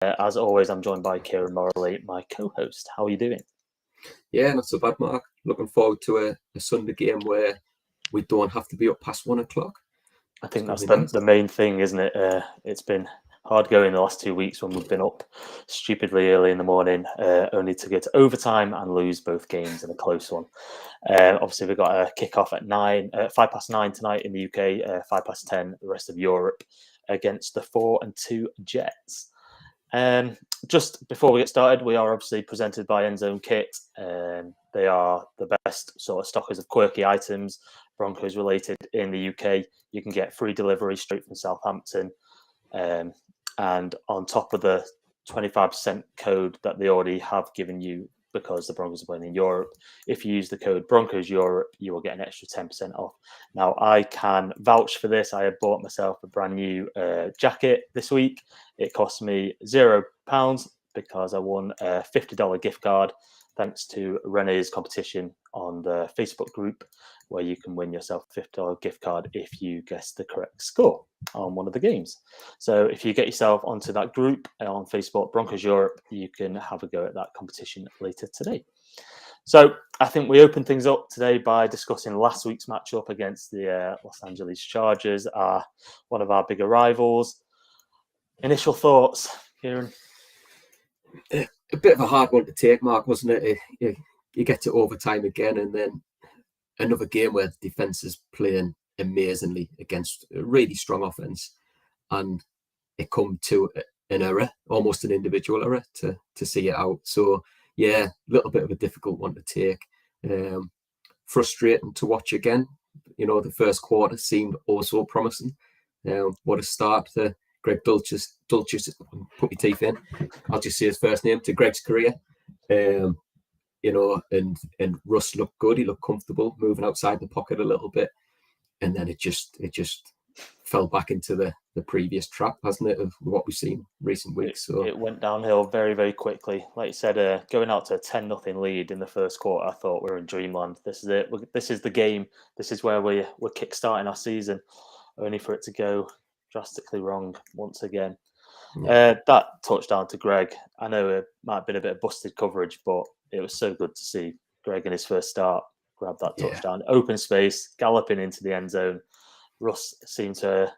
As always, I'm joined by Kieran Morley, my co-host. How are you doing? Yeah, not so bad, Mark. Looking forward to a Sunday game where we don't have to be up past 1 o'clock. I think that's nice. the main thing, isn't it? It's been hard going the last 2 weeks when we've been up stupidly early in the morning, only to go to overtime and lose both games in a close one. Obviously, we've got a kick-off at 5:09 tonight in the UK, 10:05 the rest of Europe, against the 4-2 Jets. Just before we get started, we are obviously presented by Endzone Kit. They are the best sort of stockers of quirky items, Broncos related in the UK. You can get free delivery straight from Southampton. And on top of the 25% code that they already have given you because the Broncos are playing in Europe, if you use the code Broncos Europe, you will get an extra 10% off. Now, I can vouch for this. I have bought myself a brand new jacket this week. It cost me £0 because I won a $50 gift card thanks to Renee's competition on the Facebook group, where you can win yourself a $50 gift card if you guess the correct score on one of the games. So if you get yourself onto that group on Facebook, Broncos Europe, you can have a go at that competition later today. So I think we open things up today by discussing last week's matchup against the Los Angeles Chargers, one of our bigger rivals. Initial thoughts, Kieran? A bit of a hard one to take, Mark, wasn't it? You get to overtime again, and then another game where the defense is playing amazingly against a really strong offense, and it come to an error, almost an individual error to see it out. So yeah, a little bit of a difficult one to take. Frustrating to watch again. You know, the first quarter seemed also promising. What a start to Greg Dulcis, put my teeth in. I'll just say his first name, to Greg's career. You know, and Russ looked good. He looked comfortable, moving outside the pocket a little bit, and then it just fell back into the previous trap, hasn't it, of what we've seen recent weeks. So it went downhill very, very quickly. Like you said, going out to a 10-0 lead in the first quarter, I thought we were in dreamland. This is it. This is the game. This is where we're kickstarting our season, only for it to go drastically wrong once again. Yeah. That touchdown to Greg, I know it might have been a bit of busted coverage, but it was so good to see Greg in his first start grab that touchdown. Open space, galloping into the end zone. Russ seemed to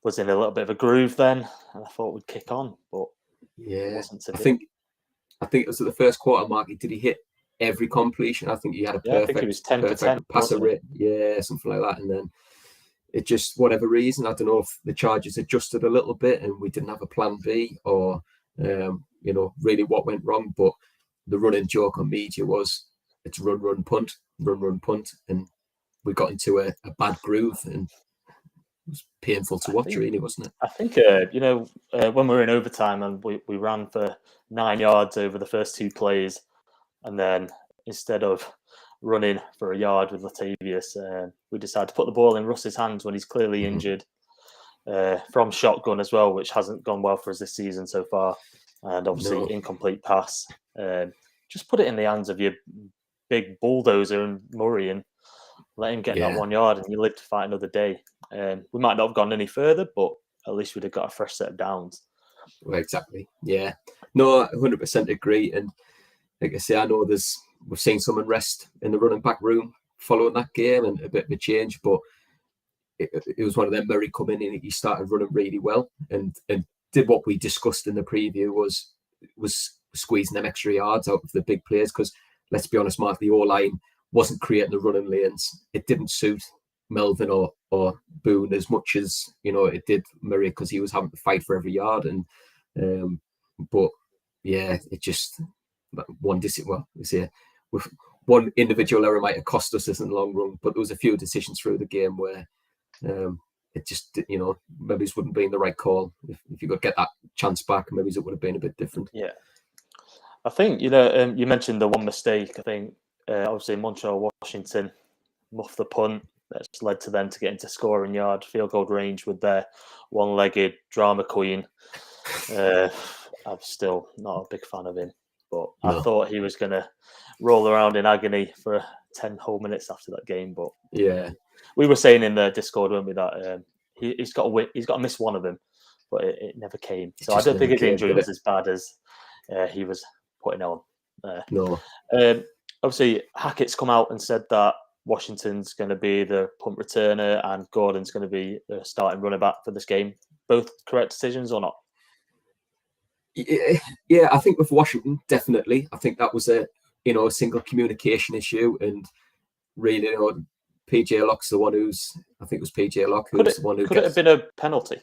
was in a little bit of a groove then, and I thought we'd kick on, but it wasn't to be. I think it was at the first quarter, Mark. Did he hit every completion? I think he had a perfect, I think it was 10 for 10 passer rate. Yeah, something like that. And then it just, whatever reason, I don't know if the Chargers adjusted a little bit and we didn't have a plan B, or you know, really what went wrong. But the running joke on media was it's run, punt, and we got into a bad groove, and it was painful to watch, really, wasn't it? I think, you know, when we were in overtime and we ran for 9 yards over the first 2 plays, and then instead of running for a yard with Latavius, we decided to put the ball in Russ's hands when he's clearly injured, from shotgun as well, which hasn't gone well for us this season so far, and obviously incomplete pass. Just put it in the hands of your big bulldozer and Murray and let him get that 1 yard, and you live to fight another day. We might not have gone any further, but at least we'd have got a fresh set of downs. Well, exactly. Yeah. No, 100% agree. And like I say, I know we've seen some unrest in the running back room following that game and a bit of a change, but it was one of them. Murray coming in, he started running really well and did what we discussed in the preview was squeezing them extra yards out of the big players, because let's be honest, Mark, the O-line wasn't creating the running lanes. It didn't suit Melvin or Boone as much as, you know, it did Murray, because he was having to fight for every yard. And but yeah, it just one individual error might have cost us this in the long run, but there was a few decisions through the game where it just, you know, maybe it wouldn't be in the right call. If you could get that chance back, maybe it would have been a bit different. Yeah, I think, you know, you mentioned the one mistake. I think obviously Montreal Washington muffed the punt. That's led to them to get into scoring yard, field goal range with their one-legged drama queen. I'm still not a big fan of him, but I thought he was going to roll around in agony for 10 whole minutes after that game. But yeah, we were saying in the Discord, weren't we, that he's got to miss one of them but it never came. It So I just don't think never his came, injury did was it? as bad as he was putting on. No. Obviously, Hackett's come out and said that Washington's going to be the punt returner and Gordon's going to be the starting running back for this game. Both correct decisions or not? Yeah, I think with Washington, definitely. I think that was a single communication issue, and really, PJ Locke's the one I think it was PJ Locke who's the one who could it have been a penalty?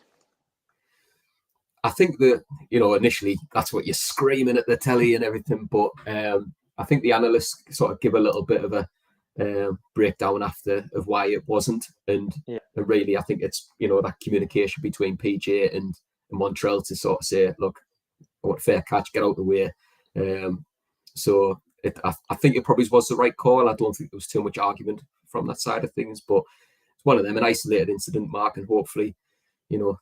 I think that, initially that's what you're screaming at the telly and everything, but I think the analysts sort of give a little bit of a breakdown after of why it wasn't, and really I think it's that communication between PJ and Montreal to sort of say, look, I want fair catch, get out of the way. So I think it probably was the right call. I don't think there was too much argument from that side of things, but it's one of them, an isolated incident, Mark, and hopefully,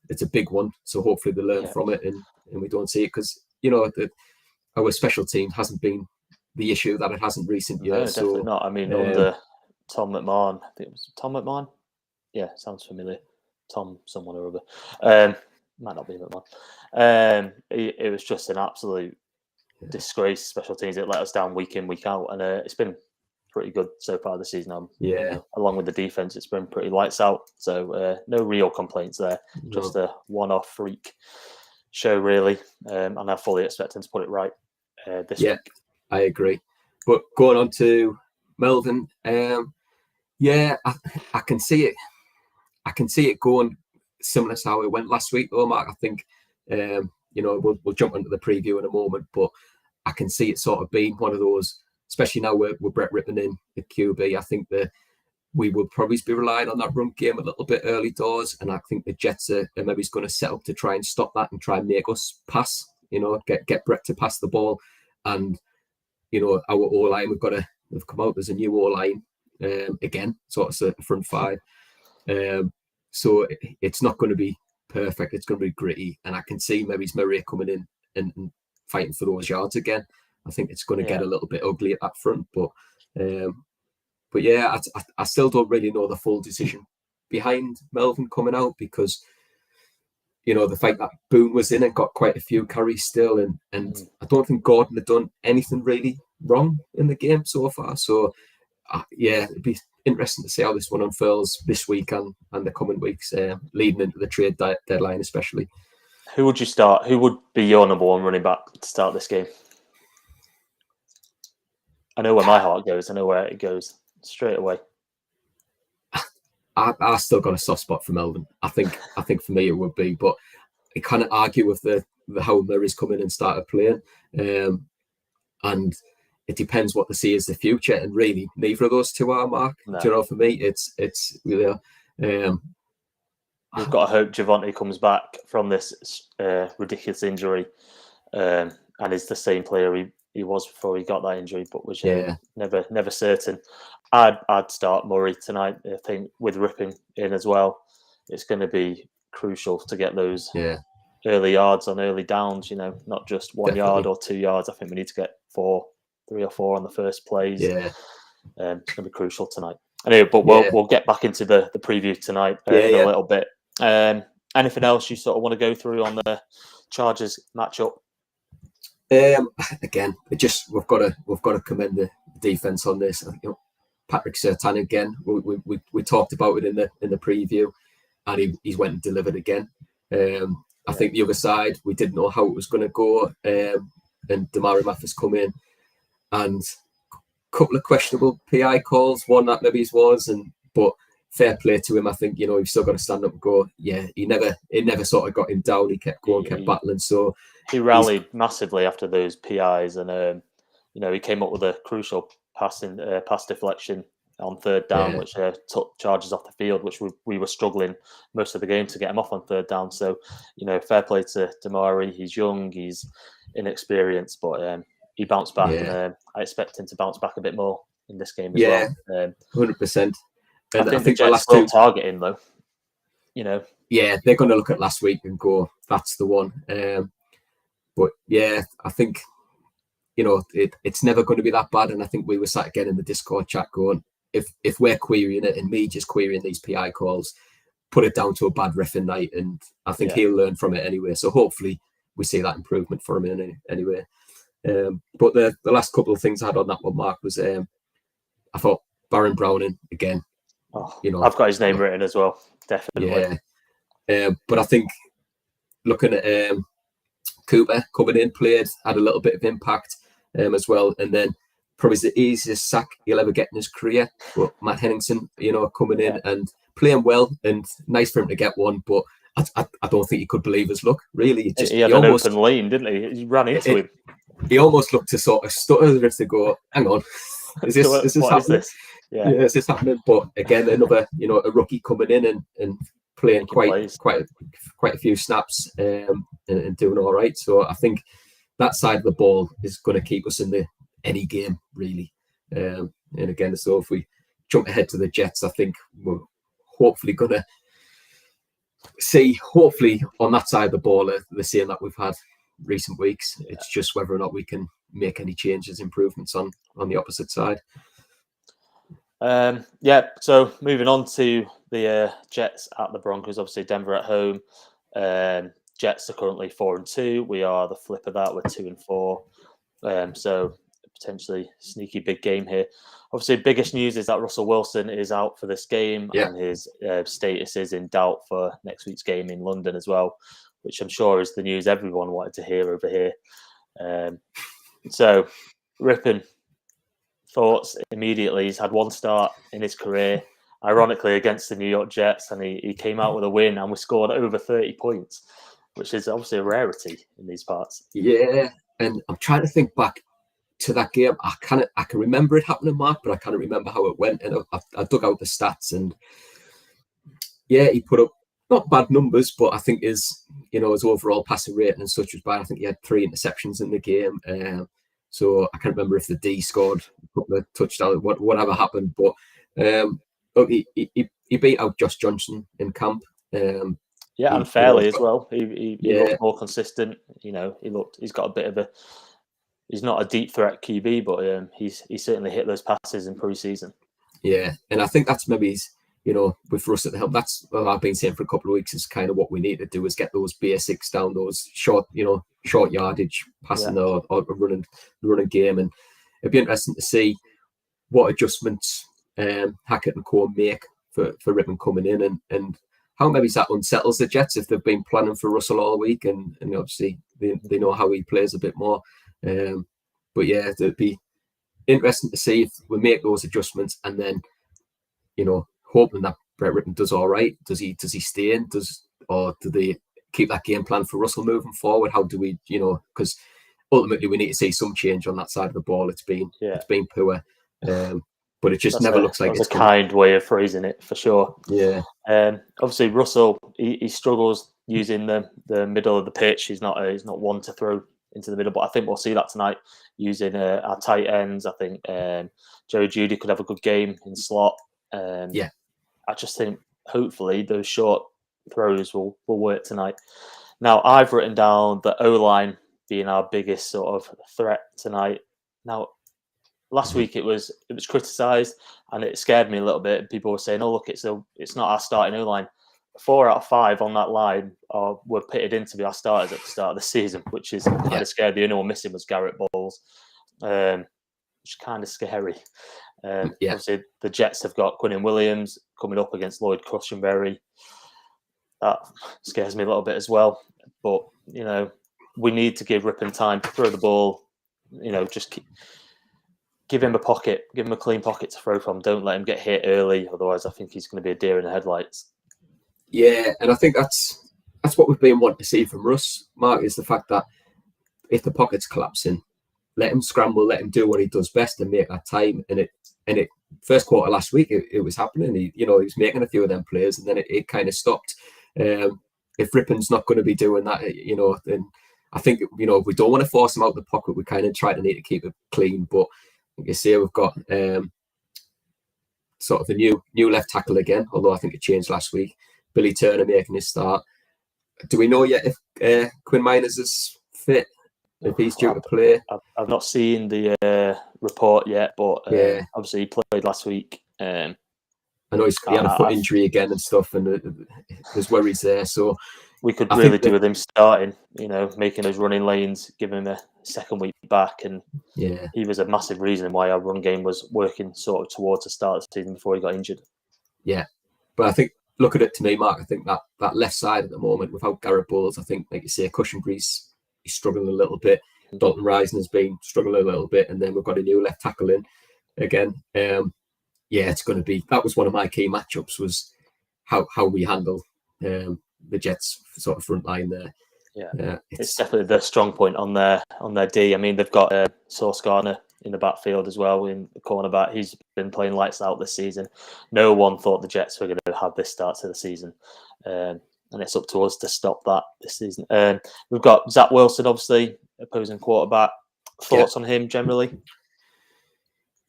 it's a big one. So hopefully they learn from it and we don't see it, because our special team hasn't been the issue that it has in recent years. No, definitely not. I mean, under Tom McMahon, I think it was Tom McMahon. Yeah, sounds familiar. Tom, someone or other. Might not be McMahon. It was just an absolute disgrace. Special teams, it let us down week in, week out, and it's been pretty good so far this season. Along with the defense, it's been pretty lights out. So no real complaints there. No. Just a one-off freak show, really. And I fully expect him to put it right this week. I agree. But going on to Melvin, I can see it. I can see it going similar to how it went last week, though, Mark. I think we'll jump into the preview in a moment, but I can see it sort of being one of those, especially now with Brett Rippon in at QB. I think that we will probably be relying on that run game a little bit early doors, and I think the Jets are maybe going to set up to try and stop that and try and make us pass. Get Brett to pass the ball, and our O-line, we've come out as a new O-line again, sort of a front five. So it's not going to be perfect. It's going to be gritty, and I can see maybe Murray coming in and fighting for those yards again. I think it's going to get a little bit ugly at that front, but yeah, I still don't really know the full decision behind Melvin coming out, because the fact that Boone was in and got quite a few carries still, and I don't think Gordon had done anything really wrong in the game so far. So it'd be interesting to see how this one unfurls this week and the coming weeks, leading into the trade deadline especially. Who would you start? Who would be your number one running back to start this game? I know where my heart goes. I know where it goes straight away. I still got a soft spot for Melvin. I think for me it would be, but I kind of argue with the how Murray's come in and started playing, and it depends what they see as the future. And really, neither of those two are, Mark. No. For me, it's really. We've got to hope Javonte comes back from this ridiculous injury, and is the same player he was before he got that injury, but was never certain. I'd start Murray tonight. I think with Rippon in as well, it's going to be crucial to get those early yards on early downs. Not just 1 yard or 2 yards. I think we need to get 3 or 4 on the first plays. It's going to be crucial tonight. Anyway, but we'll get back into the preview tonight in a little bit. Anything else you sort of want to go through on the Chargers matchup? Again, we've got to commend the defense on this. Patrick Surtain again. We talked about it in the preview, and he's went and delivered again. I think the other side, we didn't know how it was going to go, and Damari Mathis come in, and a couple of questionable PI calls. One that maybe was, but fair play to him. I think you've still got to stand up and go. Yeah, it never sort of got him down. He kept going, kept battling. So he rallied massively after those PIs, and he came up with a crucial pass deflection on third down, which took Chargers off the field, which we were struggling most of the game to get him off on third down. So, fair play to Damari. He's young, he's inexperienced, but he bounced back, and I expect him to bounce back a bit more in this game as well. 100%. I think the Jets will target him, though. Yeah, they're going to look at last week and go, that's the one. But yeah, I think, it's never going to be that bad. And I think we were sat again in the Discord chat going, if we're querying it and me just querying these PI calls, put it down to a bad reffing night, and I think he'll learn from it anyway. So hopefully we see that improvement for him anyway. But the last couple of things I had on that one, Mark, was I thought Baron Browning again. I've got his name written as well, definitely. Yeah, but I think looking at Cooper coming in, had a little bit of impact as well, and then probably the easiest sack he'll ever get in his career. But Matt Henningsen, coming in and playing well, and nice for him to get one. But I don't think he could believe his luck. Really, he had an open lane, didn't he? He ran into him. He almost looked to sort of stutter as to go, "Hang on, is this happening? Yeah, is this happening?" But again, another a rookie coming in and playing quite a few snaps and doing all right. So I think that side of the ball is going to keep us in any game really. And again, so if we jump ahead to the Jets, I think we're hopefully going to see, hopefully on that side of the ball, the same that we've had recent weeks. It's just whether or not we can make any changes, improvements on the opposite side. So moving on to the Jets at the Broncos. Obviously, Denver at home. Jets are currently 4-2. We are the flip of that. We're 2-4. So potentially sneaky big game here. Obviously, biggest news is that Russell Wilson is out for this game, and his status is in doubt for next week's game in London as well, which I'm sure is the news everyone wanted to hear over here. So, Rippon, thoughts immediately. He's had one start in his career, ironically against the New York Jets, and he came out with a win, and we scored over 30 points, which is obviously a rarity in these parts. Yeah, and I'm trying to think back to that game. I can remember it happening, Mark, but I can't remember how it went. And I dug out the stats, and he put up not bad numbers, but I think his overall passing rating and such was bad. I think he had 3 interceptions in the game. So I can't remember if the D scored a couple of touchdowns, whatever happened. But look, he beat out Josh Johnson in camp. Unfairly as well. He looked more consistent. He's got a bit of he's not a deep threat QB, but he certainly hit those passes in pre-season. Yeah, and I think that's maybe with Russ at the helm. That's what I've been saying for a couple of weeks. Is kind of what we need to do is get those basics down, those short yardage passing or running game, and it'd be interesting to see what adjustments Hackett and Co make for Rippon coming in, and how maybe that unsettles the Jets if they've been planning for Russell all week, and obviously they know how he plays a bit more. But it'd be interesting to see if we make those adjustments, and then hoping that Brett Rippon does all right. Does he stay in? Or do they keep that game plan for Russell moving forward? How do we, because ultimately we need to see some change on that side of the ball. It's been poor, but it just never looks like it's a kind way of phrasing it, for sure. Yeah. Obviously Russell, he struggles using the middle of the pitch. He's not one to throw into the middle, but I think we'll see that tonight using our tight ends. I think Joe Judy could have a good game in slot. I just think hopefully those short throws will work tonight. Now, I've written down the O-line being our biggest sort of threat tonight. Now, last week it was criticised, and it scared me a little bit. People were saying, "Oh, look, it's not our starting O-line." 4 out of 5 on that line were pitted in to be our starters at the start of the season, which is kind of scary. The only one missing was Garrett Bowles, which is kind of scary. Obviously, the Jets have got Quinnen Williams coming up against Lloyd Cushenberry. That scares me a little bit as well. But, we need to give Rippon time to throw the ball. Just give him a pocket, give him a clean pocket to throw from. Don't let him get hit early. Otherwise, I think he's going to be a deer in the headlights. Yeah, and I think that's what we've been wanting to see from Russ, Mark, is the fact that if the pocket's collapsing, let him scramble, let him do what he does best and make that time. And it first quarter last week, it was happening. He was making a few of them plays, and then it kind of stopped. If Rippon's not going to be doing that, then I think, we don't want to force him out of the pocket. We kind of need to keep it clean. But like you say, we've got sort of a new left tackle again, although I think it changed last week. Billy Turner making his start. Do we know yet if Quinn Miners is fit? If he's due to play? I've not seen the report yet, but obviously he played last week. I know he had a foot injury again and stuff, and there's worries there. So we could really do with him starting, making those running lanes, giving him a second week back. And he was a massive reason why our run game was working sort of towards the start of the season before he got injured. Yeah. But I think, look at it to me, Mark, I think that left side at the moment, without Garrett Bowles, I think, like you say, Cushenberry's he's struggling a little bit. Dalton Rising has been struggling a little bit. And then we've got a new left tackle in again. It's going to be, that was one of my key matchups, was how we handle the Jets sort of front line there. Yeah, it's definitely the strong point on their D. I mean, they've got Sauce Gardner in the backfield as well, in the cornerback. He's been playing lights out this season. No one thought the Jets were going to have this start to the season, and it's up to us to stop that this season. We've got Zach Wilson, obviously, opposing quarterback. Thoughts on him generally?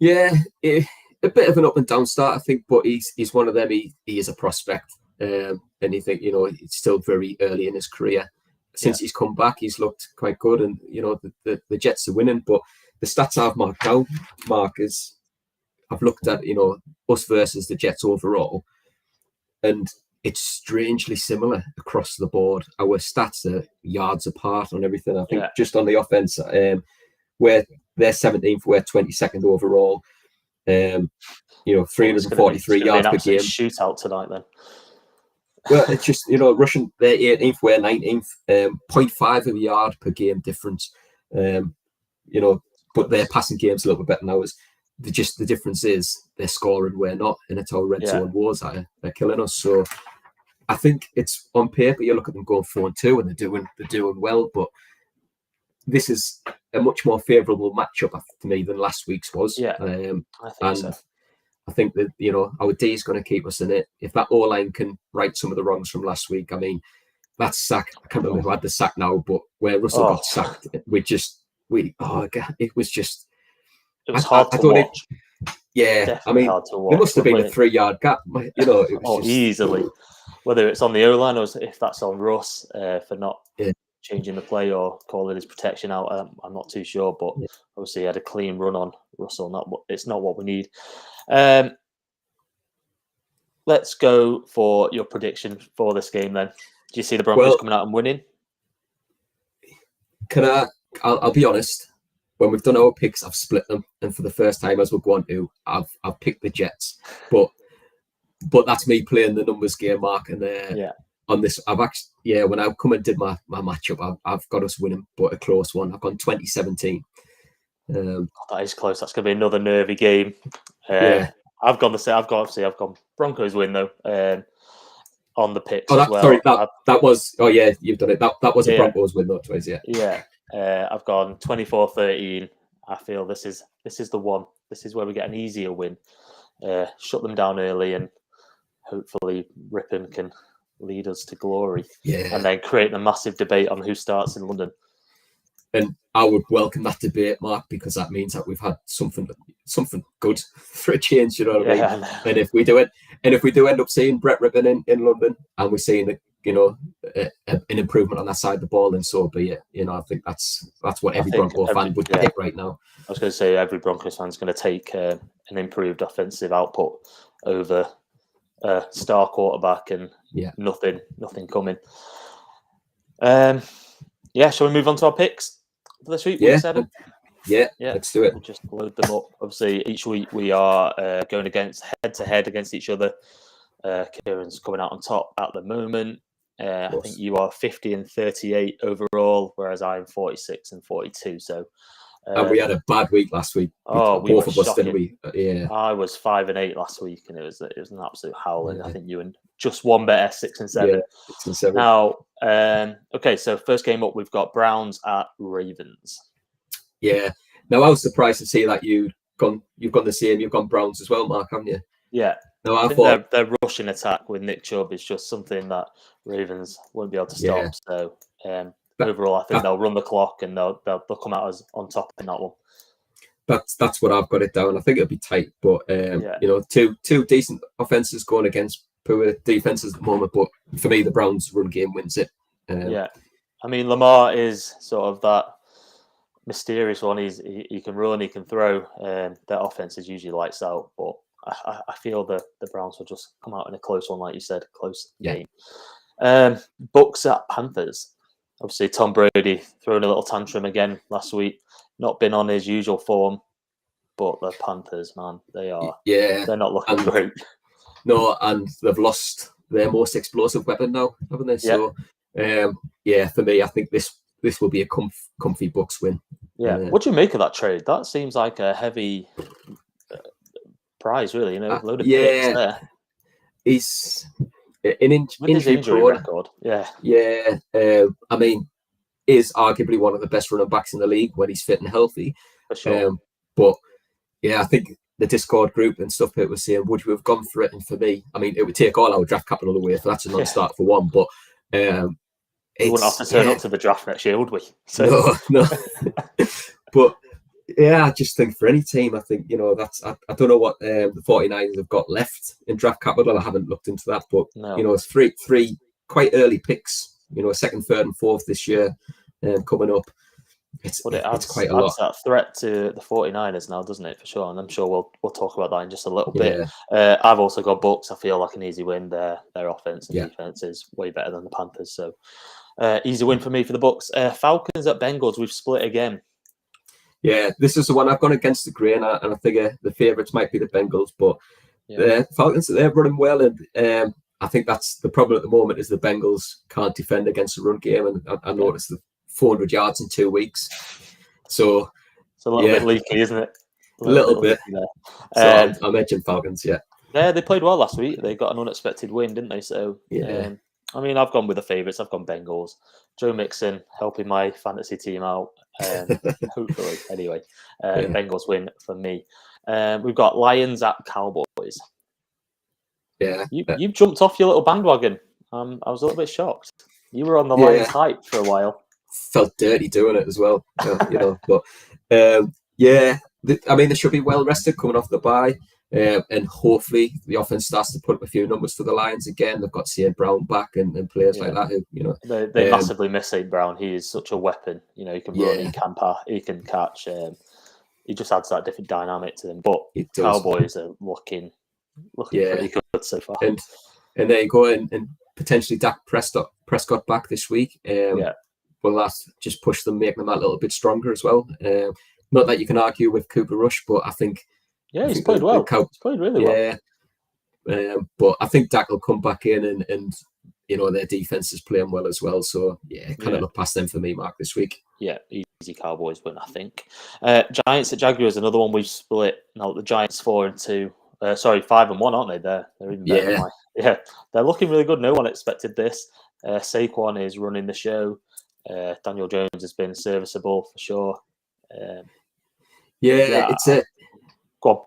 Yeah, a bit of an up and down start, I think, but he's one of them. He is a prospect, and you think, it's still very early in his career. Since he's come back, he's looked quite good, and the Jets are winning. But the stats I've marked down, Mark, is I've looked at us versus the Jets overall, and it's strangely similar across the board. Our stats are yards apart on everything. I think just on the offense, where they're 17th, we're 22nd overall. 343 yards per game. Shootout tonight, then. Well, it's just, Russian, they're 18th, we're 19th, 0.5 of a yard per game difference. But their passing game's a little bit better now. The difference is they're scoring, we're not, and it's our red zone wars that are killing us. So I think it's on paper, you look at them going 4-2, and they're doing well, but this is a much more favourable matchup to me than last week's was. I think so. I think that, our D is going to keep us in it. If that O-line can right some of the wrongs from last week, I mean, that sack, I can't remember who had the sack now, but where Russell got sacked, it was hard to watch. Definitely, I mean, hard to watch. There must have been a 3-yard gap. It was easily. Whether it's on the O-line or if that's on Russ for not changing the play or calling his protection out, I'm not too sure. But obviously, he had a clean run on Russell. It's not what we need. Let's go for your prediction for this game then. Do you see the Broncos coming out and winning? I'll be honest. When we've done our picks, I've split them, and for the first time, as we're going to, I've picked the Jets. But that's me playing the numbers game, Mark. And on this, I've actually when I come and did my matchup, I've got us winning, but a close one. I've gone 2017. That is close. That's going to be another nervy game. I've gone the same. I've gone Broncos win though. On the picks as well. Sorry, that was. Oh yeah, you've done it. That was a Broncos win though, twice. Yeah. I've gone 24-13. I feel this is the one. This is where we get an easier win. Shut them down early, and hopefully Ripon can lead us to glory. And then create a massive debate on who starts in London. And I would welcome that debate, Mark, because that means that we've had something good for a change. You know what I mean? And if we do end up seeing Brett Ripon in London, and we're seeing an improvement on that side of the ball, then so be it. I think that's what every Broncos fan would pick right now. I was going to say every Broncos fan is going to take an improved offensive output over a star quarterback and nothing coming. Shall we move on to our picks for this week? Week 7? Yeah, let's do it. We'll just load them up. Obviously, each week we are going head-to-head against each other. Kieran's coming out on top at the moment. I think you are 50-38 overall, whereas I'm 46-42. So, and we had a bad week last week. Both of us, didn't we? Yeah. I was 5-8 last week, and it was an absolute howling. I think you and just one better, 6-7. Yeah, 6-7. Now, okay, so first game up, we've got Browns at Ravens. Yeah. Now I was surprised to see that you've gone the same. You've gone Browns as well, Mark, haven't you? Yeah. No, I think their rushing attack with Nick Chubb is just something that Ravens won't be able to stop. So overall, I think they'll run the clock and they'll come out as on top in that one. That's what I've got it down. I think it'll be tight, but two decent offenses going against poor defenses at the moment. But for me, the Browns' run game wins it. I mean, Lamar is sort of that mysterious one. He can run, he can throw. Their offense is usually lights out, but I feel the Browns will just come out in a close one, like you said, close Yeah. game. Bucks at Panthers. Obviously, Tom Brady throwing a little tantrum again last week. Not been on his usual form, but the Panthers, man, they're not looking great. No, and they've lost their most explosive weapon now, haven't they? So, for me, I think this will be a comfy Bucks win. Yeah. What do you make of that trade? That seems like a heavy prize, really. Load of picks there. He's an injury record. Yeah. Yeah. I mean, is arguably one of the best running backs in the league when he's fit and healthy. For sure. But yeah, I think the Discord group and stuff, it was saying, would you have gone for it? And for me, I mean, it would take all our draft capital away, so that's a non-start for one. But we wouldn't have to turn up to the draft next year, would we? So. No. But yeah, I just think for any team, I think, that's, I don't know what the 49ers have got left in draft capital. I haven't looked into that, but, it's three quite early picks, second, third, and fourth this year coming up. It's quite a lot. That threat to the 49ers now, doesn't it? For sure. And I'm sure we'll talk about that in just a little bit. I've also got Bucks. I feel like an easy win. Their offense and defense is way better than the Panthers. So easy win for me for the Bucks. Falcons at Bengals. We've split again. Yeah, this is the one I've gone against the grain, and I figure the favourites might be the Bengals, but the Falcons, they're running well, and I think that's the problem at the moment is the Bengals can't defend against the run game, and I noticed the 400 yards in 2 weeks. So it's a little bit leaky, isn't it? A little bit. So I mentioned Falcons, yeah. Yeah, they played well last week. They got an unexpected win, didn't they? So I mean, I've gone with the favourites. I've gone Bengals. Joe Mixon helping my fantasy team out. Hopefully, anyway. Bengals win for me. We've got Lions at Cowboys. Yeah. You've jumped off your little bandwagon. I was a little bit shocked. You were on the Lions hype for a while. Felt dirty doing it as well, But I mean, they should be well rested coming off the bye. And hopefully the offense starts to put up a few numbers for the Lions again. They've got St. Brown back and players like that who, They massively miss St. Brown. He is such a weapon. He can run, he can catch. He just adds that different dynamic to them. But Cowboys are looking pretty good so far. And there you go. And potentially Dak Prescott back this week. Well, that's just push them, make them a little bit stronger as well. Not that you can argue with Cooper Rush, but I think... Yeah, he's played well. He's played really well. But I think Dak will come back in and their defense is playing well as well. So, kind of look past them for me, Mark, this week. Yeah, easy Cowboys win, I think. Giants at Jaguars, another one we've split. Now, the Giants 4-2. 5-1, aren't they? They're even better than mine. They're looking really good. No one expected this. Saquon is running the show. Daniel Jones has been serviceable for sure. It's a... Go on.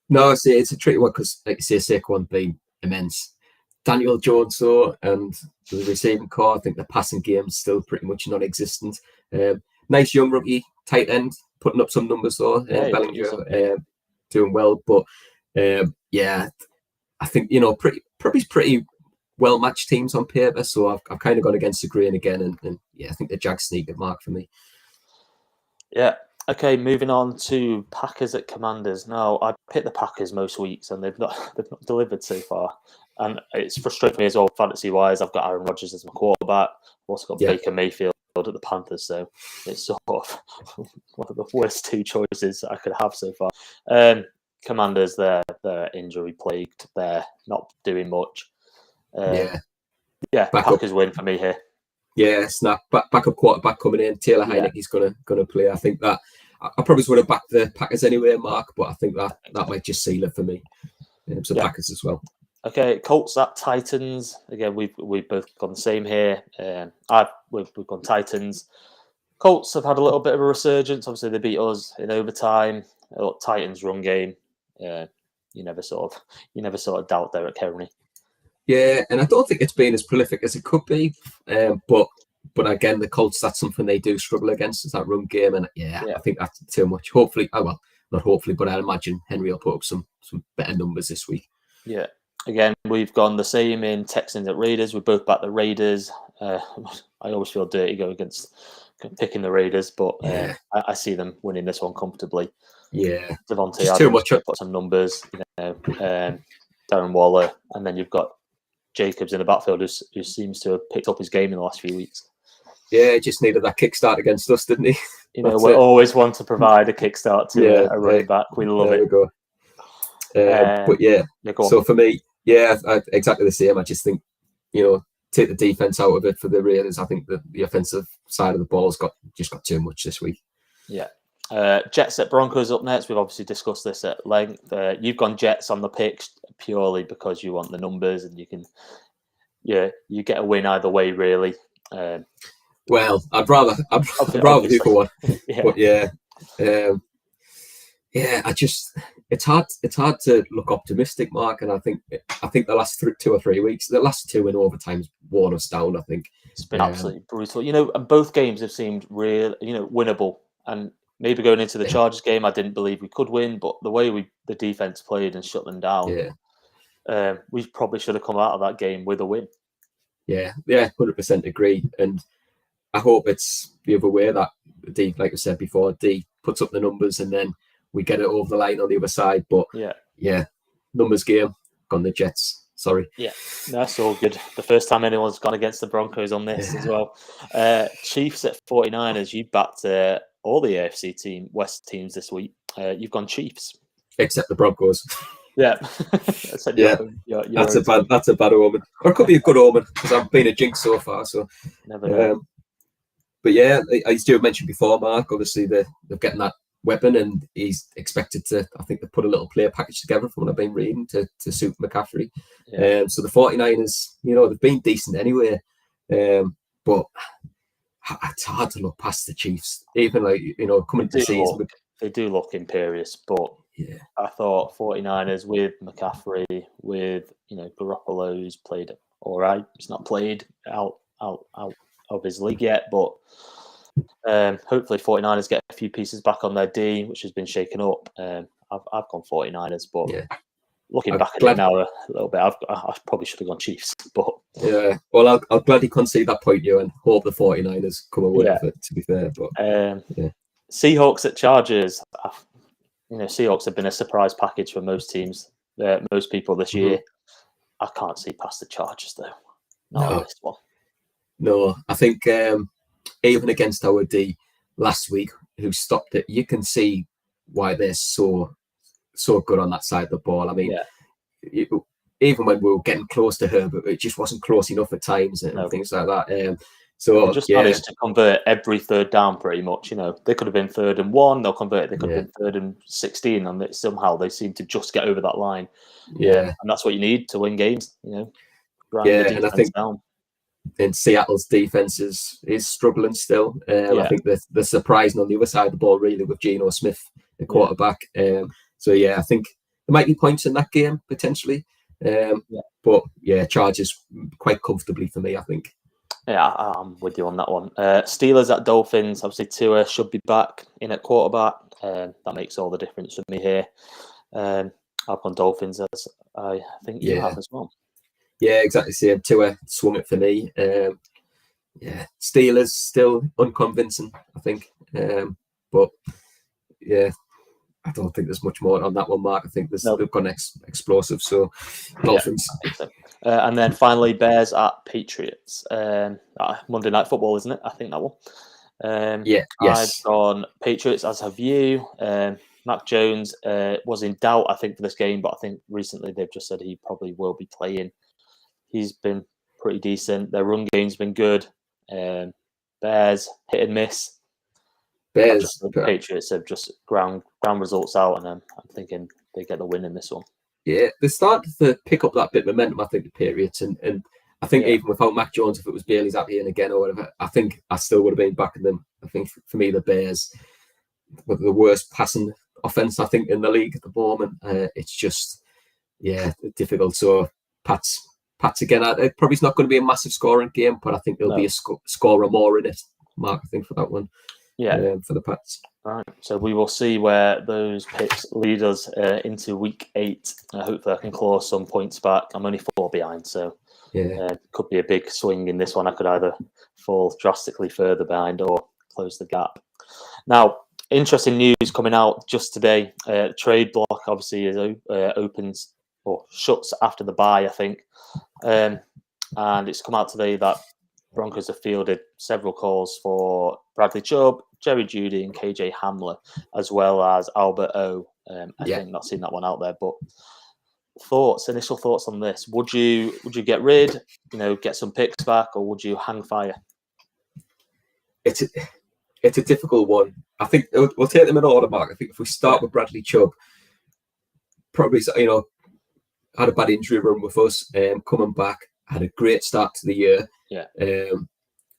No, it's a tricky one because, like you say, Saquon being immense. Daniel Jones, though, and the receiving core, I think the passing game's still pretty much non-existent. Nice young rookie tight end, putting up some numbers, though. Bellinger doing well. But, I think, pretty well-matched teams on paper. So I've kind of gone against the grain again. And I think the Jags sneak at Mark for me. Yeah. Okay, moving on to Packers at Commanders. Now, I pick the Packers most weeks, and they've not delivered so far. And it's frustrating me as well, fantasy-wise. I've got Aaron Rodgers as my quarterback. I've also got Baker Mayfield at the Panthers, so it's sort of one of the worst two choices I could have so far. Commanders, they're injury-plagued. They're not doing much. Packers win for me here. Yeah, snap. Backup quarterback coming in. Taylor Heineke's gonna play. I think that I probably would have backed the Packers anyway, Mark, but I think that might just seal it for me. Packers as well. Okay, Colts at Titans. Again, we've both gone the same here. We've gone Titans. Colts have had a little bit of a resurgence. Obviously, they beat us in overtime. Titans run game. You never sort of doubt Derek Henry. Yeah, and I don't think it's been as prolific as it could be. But again, the Colts, that's something they do struggle against, is that run game. And I think that's too much. Hopefully, not hopefully, but I imagine Henry will put up some better numbers this week. Yeah. Again, we've gone the same in Texans at Raiders. We both backed the Raiders. I always feel dirty going against picking the Raiders, but Yeah. I see them winning this one comfortably. Yeah. Devontae Just Adams too much. put some numbers, Darren Waller, and then you've got Jacobs in the backfield who seems to have picked up his game in the last few weeks. Yeah, he just needed that kickstart against us, didn't he? We always want to provide a kickstart to a running back. We love there it. We go. But yeah, so for me, exactly the same. I just think, take the defense out of it for the Raiders. I think that the offensive side of the ball's got too much this week. Yeah. Jets at Broncos up next. We've obviously discussed this at length. You've gone Jets on the pick purely because you want the numbers and you can, you get a win either way, really. Well, I'd rather do for one, but it's hard to look optimistic, Mark. And I think the last 2 or 3 weeks, the last two in overtime's worn us down. I think it's been absolutely brutal. And both games have seemed real, winnable. And maybe going into the Chargers game, I didn't believe we could win, but the way the defense played and shut them down, we probably should have come out of that game with a win. Yeah, 100% agree. And I hope it's the other way, that D, like I said before, D puts up the numbers and then we get it over the line on the other side. But numbers game, gone the Jets. Sorry. Yeah, that's all good. The first time anyone's gone against the Broncos on this as well. Chiefs at 49ers. You backed all the AFC West teams this week. You've gone Chiefs. Except the Broncos. Yeah. That's a bad omen. Or it could be a good omen because I've been a jinx so far. So never know. But yeah, as you mentioned before, Mark, obviously they're getting that weapon and he's expected to, I think, they put a little player package together from what I've been reading to suit McCaffrey. So the 49ers, they've been decent anyway. But it's hard to look past the Chiefs. Even coming to the season. They do look imperious, but I thought 49ers with McCaffrey, with Garoppolo's played all right. He's not played out of his league yet, but hopefully 49ers get a few pieces back on their D, which has been shaken up. I've gone 49ers, but looking back at it now a little bit, I probably should have gone Chiefs. But well, I'll gladly concede that point, and hope the 49ers come away with it, to be fair. But Seahawks at Chargers. Seahawks have been a surprise package for most teams, most people this year. I can't see past the Chargers though. Not on this one. No, I think even against our D last week, who stopped it, you can see why they're so good on that side of the ball. I mean, even when we were getting close to Herbert, it just wasn't close enough at times and things like that. So they just managed to convert every third down pretty much. They could have been 3rd and 1. They'll convert it. They could have been 3rd and 16, and somehow they seem to just get over that line. And that's what you need to win games. Grind the defense and I think down. In Seattle's defense is struggling still. I think they're surprising on the other side of the ball really with Geno Smith, the quarterback. So I think there might be points in that game potentially. But Chargers quite comfortably for me, I think. Yeah, I'm with you on that one. Steelers at Dolphins. Obviously, Tua should be back in at quarterback. That makes all the difference for me here. I've gone Dolphins, as I think you have as well. Yeah, exactly. Same. Tua swung it for me. Steelers still unconvincing, I think. But I don't think there's much more on that one, Mark. I think they've gone explosive. So Dolphins. I think so. And then finally, Bears at Patriots. Monday Night Football, isn't it? I think that one. Yes. I've gone Patriots, as have you. Mac Jones was in doubt, I think, for this game, but I think recently they've just said he probably will be playing. He's been pretty decent. Their run game's been good. Bears hit and miss. The Patriots have just ground results out, and I'm thinking they get the win in this one. Yeah, they started to pick up that bit of momentum, I think, the Patriots, and I think even without Mac Jones, if it was Bailey's out here and again or whatever, I think I still would have been backing them. I think for me, the Bears were the worst passing offense, I think, in the league at the moment. It's just difficult. So Pats again. Probably it's not going to be a massive scoring game, but I think there'll be a scorer more in it, Mark, I think, for that one. For the Pats. Right. So we will see where those picks lead us into week 8. Hopefully I can claw some points back. I'm only 4 behind, so could be a big swing in this one. I could either fall drastically further behind or close the gap. Now, interesting news coming out just today. Trade block obviously is opens or shuts after the bye, I think. And it's come out today that Broncos have fielded several calls for Bradley Chubb, Jerry Jeudy, and KJ Hamler, as well as Albert O. I think not seen that one out there, but initial thoughts on this. Would you get rid, get some picks back, or would you hang fire? It's a difficult one. I think we'll take them in order, Mark. I think if we start with Bradley Chubb, probably had a bad injury run with us, coming back, had a great start to the year. Yeah.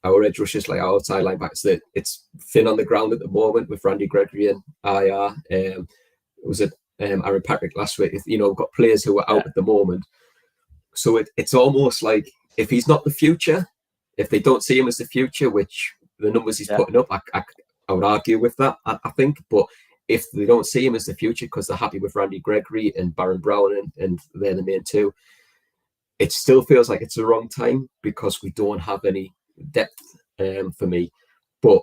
Our edge rushers, like our outside linebackers, it's thin on the ground at the moment with Randy Gregory and IR. Was it Aaron Patrick last week? We've got players who are out at the moment. So it's almost like if he's not the future, if they don't see him as the future, which the numbers he's putting up, I would argue with that, I think. But if they don't see him as the future because they're happy with Randy Gregory and Baron Brown and they're the main two, it still feels like it's the wrong time because we don't have any depth for me. But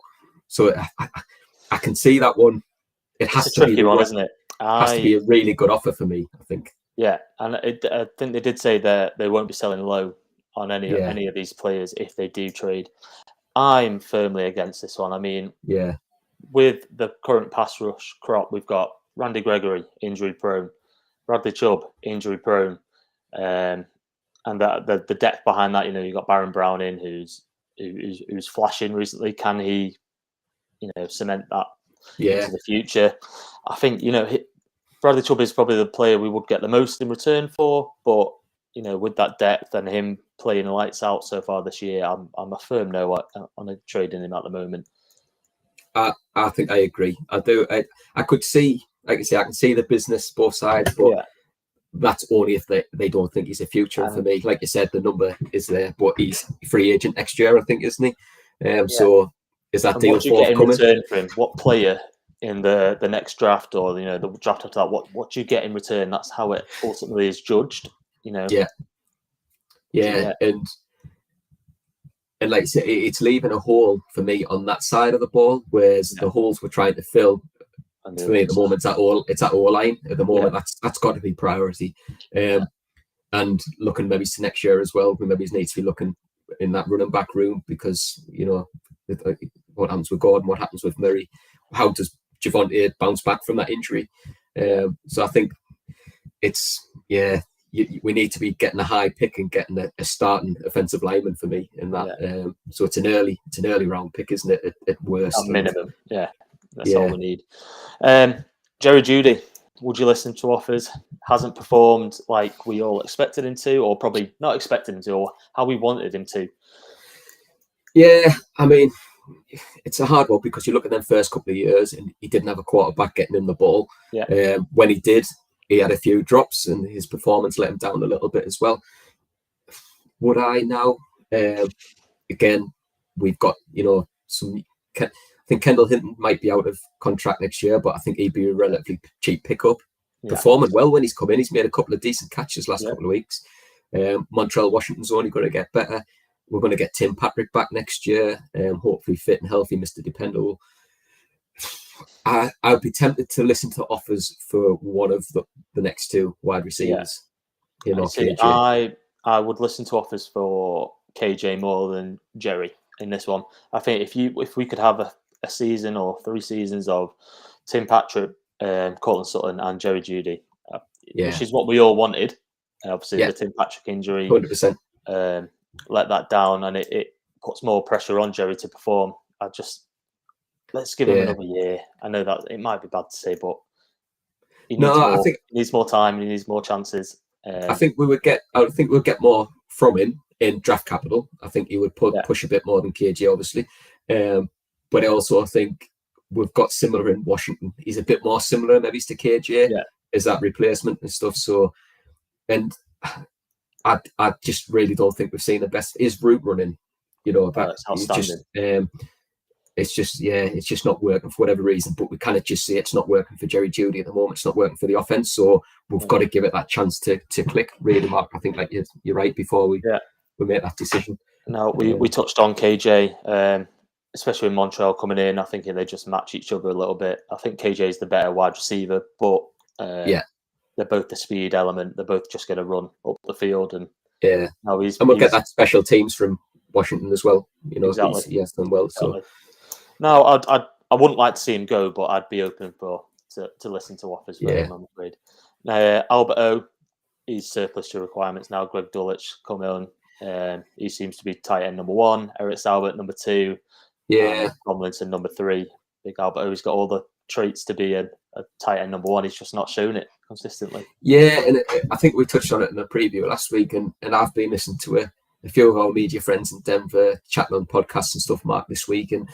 so I can see that one. It has to be a tricky one, isn't it? Has to be a really good offer for me, I think. Yeah, and I think they did say that they won't be selling low on any of these players if they do trade. I'm firmly against this one. I mean, with the current pass rush crop, we've got Randy Gregory, injury prone, Bradley Chubb, injury prone, and the depth behind that. You've got Baron Brown in who's flashing recently. Can he, cement that into the future? I think Bradley Chubb is probably the player we would get the most in return for, but with that depth and him playing lights out so far this year, I'm a firm no on trading him at the moment. I think I agree. I do. I could see, like I say, I can see the business both sides, but that's only if they don't think he's a future. And for me, like you said, the number is there, but he's free agent next year, I think, isn't he? So is that deal forthcoming? What do you get in return for him? What player in the next draft or the draft after that? What do you get in return? That's how it ultimately is judged. Yeah, and like I say, it's leaving a hole for me on that side of the ball, whereas the holes we're trying to fill. For me, at the moment, it's at all line. At the moment, that's got to be priority. And looking maybe to next year as well, we maybe need to be looking in that running back room because what happens with Gordon, what happens with Murray, how does Javonte bounce back from that injury? So I think it's we need to be getting a high pick and getting a starting offensive lineman for me in that. So it's an early round pick, isn't it? At worst, at minimum, That's all we need. Jerry Jeudy, would you listen to offers? Hasn't performed like we all expected him to, or probably not expected him to, or how we wanted him to. Yeah, I mean, it's a hard one because you look at them first couple of years and he didn't have a quarterback getting him the ball. When he did, he had a few drops and his performance let him down a little bit as well. Would I now? Again, we've got, some... I think Kendall Hinton might be out of contract next year, but I think he'd be a relatively cheap pickup. Performing well when he's come in. He's made a couple of decent catches last couple of weeks. Montreal Washington's only going to get better. We're going to get Tim Patrick back next year, hopefully fit and healthy, Mr. Dependable. I'd be tempted to listen to offers for one of the next two wide receivers. I would listen to offers for KJ more than Jerry in this one. I think if we could have a season or 3 seasons of Tim Patrick, Cortland Sutton, and Jerry Jeudy, which is what we all wanted. Obviously, the Tim Patrick injury 100%. Let that down, and it puts more pressure on Jerry to perform. Let's give him another year. I know that it might be bad to say, but he needs more time. He needs more chances. I think we'll get more from him in draft capital. I think he would push a bit more than KJ, obviously. But I also think we've got similar in Washington. He's a bit more similar maybe to KJ as that replacement and stuff. So, and I just really don't think we've seen the best. His route running, that's outstanding. It's just not working for whatever reason. But we kind of just see it's not working for Jerry Jeudy at the moment. It's not working for the offense. So we've got to give it that chance to click. Really, Mark. I think like you're right before we make that decision. No, we touched on KJ. especially with Montreal coming in, I think they just match each other a little bit. I think KJ is the better wide receiver, but they're both the speed element. They're both just going to run up the field, and and we'll get that special teams from Washington as well. You know, exactly. he has done well. Exactly. So no, I wouldn't like to see him go, but I'd be open to listen to offers for him, I'm afraid. Albert O, he's surplus to requirements now. Greg Dulwich come on. He seems to be tight end number 1. Eric Salbert number 2. Tomlinson number 3. Big Albert O's got all the traits to be a tight end number 1. He's just not shown it consistently. Yeah, and I think we touched on it in the preview last week, and I've been listening to a few of our media friends in Denver chatting on podcasts and stuff, Mark, this week, and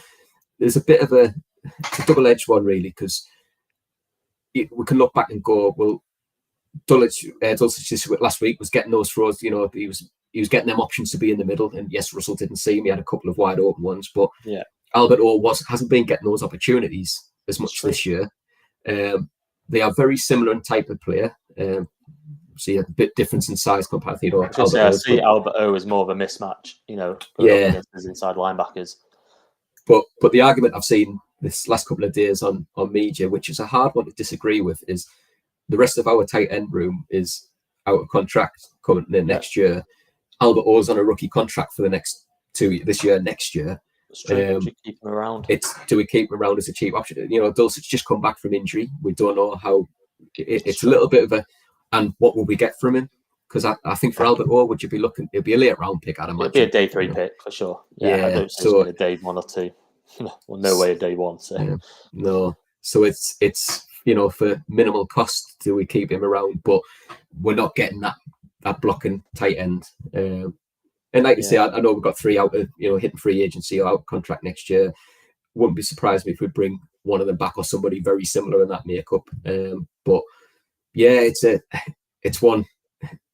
there's a bit of a double-edged one, really, because we can look back and go, well, Dulwich last week was getting those throws. You know, he was getting them options to be in the middle, and yes, Russell didn't see him. He had a couple of wide open ones, but Albert O hasn't been getting those opportunities as much this year. They are very similar in type of player. See a bit difference in size compared to I see Albert O as more of a mismatch. You know, as inside linebackers. But the argument I've seen this last couple of days on media, which is a hard one to disagree with, is the rest of our tight end room is out of contract coming in next year. Albert O's on a rookie contract for the next 2 years, this year, next year. Do we keep him around? Do we keep him around as a cheap option? You know, Dulcich's just come back from injury. We don't know how. It's a little bit of a, and what will we get from him? Because I think for Albert O, would you be looking? It'd be a late round pick, I'd imagine. It'd be a day 3 pick for sure. I don't see a day 1 or 2. Well, no way a day 1. So no. So it's you know, for minimal cost, do we keep him around? But we're not getting that blocking tight end. And like you say, I know we've got 3 out of, you know, hitting free agency or out contract next year. Wouldn't be surprised me if we bring one of them back or somebody very similar in that makeup. But yeah, it's one.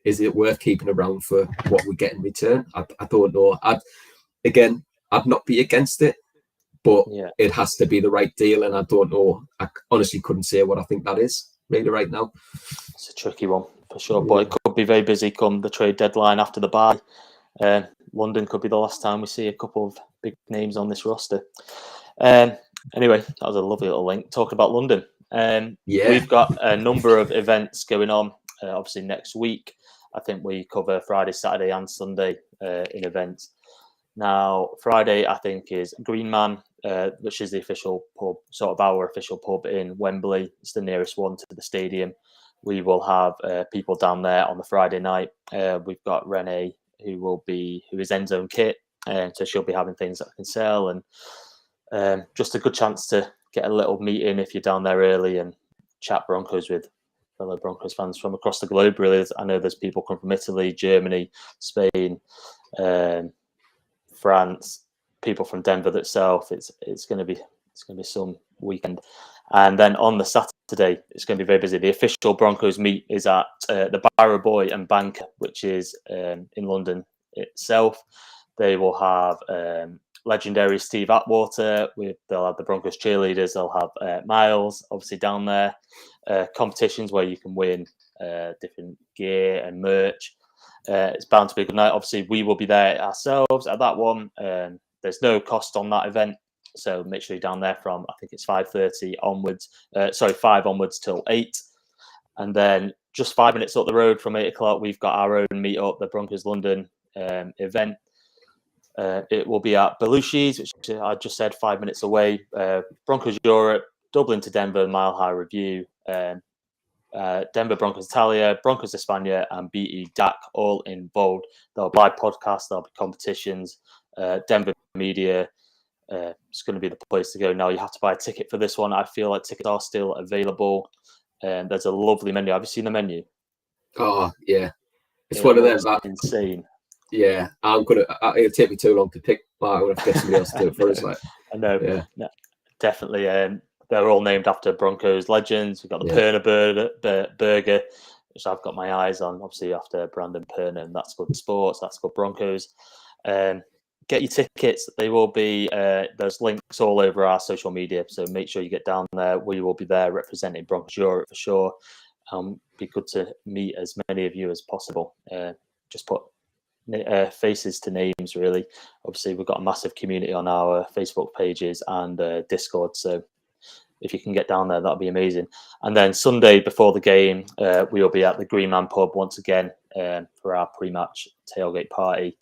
Is it worth keeping around for what we get in return? I don't know. I'd not be against it, but it has to be the right deal, and I don't know. I honestly couldn't say what I think that is really right now. It's a tricky one for sure, but it could be very busy come the trade deadline after the bye. London could be the last time we see a couple of big names on this roster. Anyway, that was a lovely little link. Talking about London. We've got a number of events going on, obviously next week. I think we cover Friday, Saturday and Sunday in events. Now, Friday, I think, is Green Man, which is the official pub, sort of our official pub in Wembley. It's the nearest one to the stadium. We will have people down there on the Friday night. We've got Renee, who is End Zone Kit, so she'll be having things that I can sell, and just a good chance to get a little meeting if you're down there early and chat Broncos with fellow Broncos fans from across the globe. Really, I know there's people come from Italy, Germany, Spain, France, people from Denver itself. It's going to be some weekend, and then on the Saturday it's going to be very busy. The official Broncos meet is at the Barrow Boy and Banker, which is in London itself. They will have legendary Steve Atwater. They'll have the Broncos cheerleaders. They'll have Miles, obviously, down there. Competitions where you can win different gear and merch. It's bound to be a good night. Obviously, we will be there ourselves at that one. There's no cost on that event, so make sure you're down there from, I think it's 5:30 onwards. 5 onwards till 8. And then just 5 minutes up the road from 8 o'clock, we've got our own meet-up, the Broncos London event. It will be at Belushi's, which I just said 5 minutes away. Broncos Europe, Dublin to Denver, Mile High Review, Denver Broncos Italia, Broncos España, and BE DAC, all in bold. There'll be live podcasts, there'll be competitions, Denver media. It's going to be the place to go. Now, you have to buy a ticket for this one. I feel like tickets are still available. There's a lovely menu. Have you seen the menu? Oh, yeah. It's one of them. Insane. Yeah, it'll take me too long to pick. I'm going to have to get somebody else to do it for us. I know. Yeah. No, definitely. They're all named after Broncos legends. We've got the Perner burger, which I've got my eyes on, obviously, after Brandon Perner, and that's good sports. That's good Broncos. Get your tickets. They will be, there's links all over our social media, so make sure you get down there. We will be there representing Broncos Europe for sure. Be good to meet as many of you as possible. Just put faces to names, really. Obviously, we've got a massive community on our Facebook pages and Discord, so if you can get down there, that'll be amazing. And then Sunday before the game, we will be at the Green Man pub once again for our pre-match tailgate party.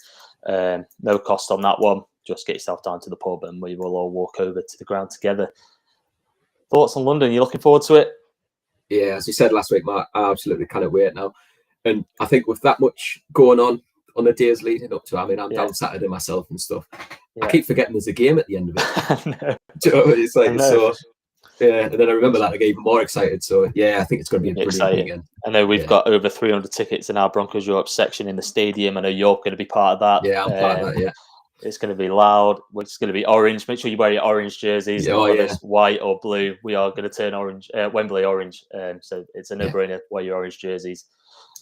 No cost on that one. Just get yourself down to the pub and we will all walk over to the ground together. Thoughts on London? You looking forward to it? Yeah, as you said last week, Mark, I absolutely cannot wait now. And I think with that much going on the days leading up to it, I mean, I'm down Saturday myself and stuff. I keep forgetting there's a game at the end of it. No. Do you know, it's like, so... Yeah, and then I remember that I get even more excited. So yeah, I think it's going to be a brilliant weekend. I know we've got over 300 tickets in our Broncos Europe section in the stadium. I know you're going to be part of that. Yeah, I'm part of that. Yeah, it's going to be loud. It's going to be orange. Make sure you wear your orange jerseys. White or blue. We are going to turn orange, Wembley orange. So it's a no-brainer. Wear your orange jerseys.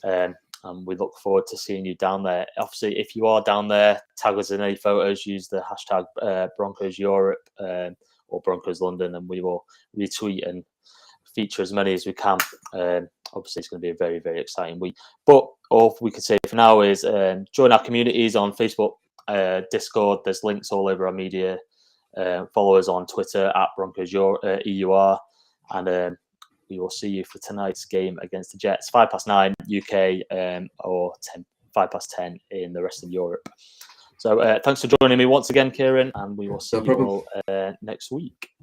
And we look forward to seeing you down there. Obviously, if you are down there, tag us in any photos. Use the hashtag Broncos Europe. Or Broncos London, and we will retweet and feature as many as we can. Obviously, it's going to be a very, very exciting week. But all we could say for now is join our communities on Facebook, Discord. There's links all over our media. Follow us on Twitter at Broncos EUR, and we will see you for tonight's game against the Jets, 9:05 UK, or 10 in the rest of Europe. So thanks for joining me once again, Kieran, and we will see you all next week.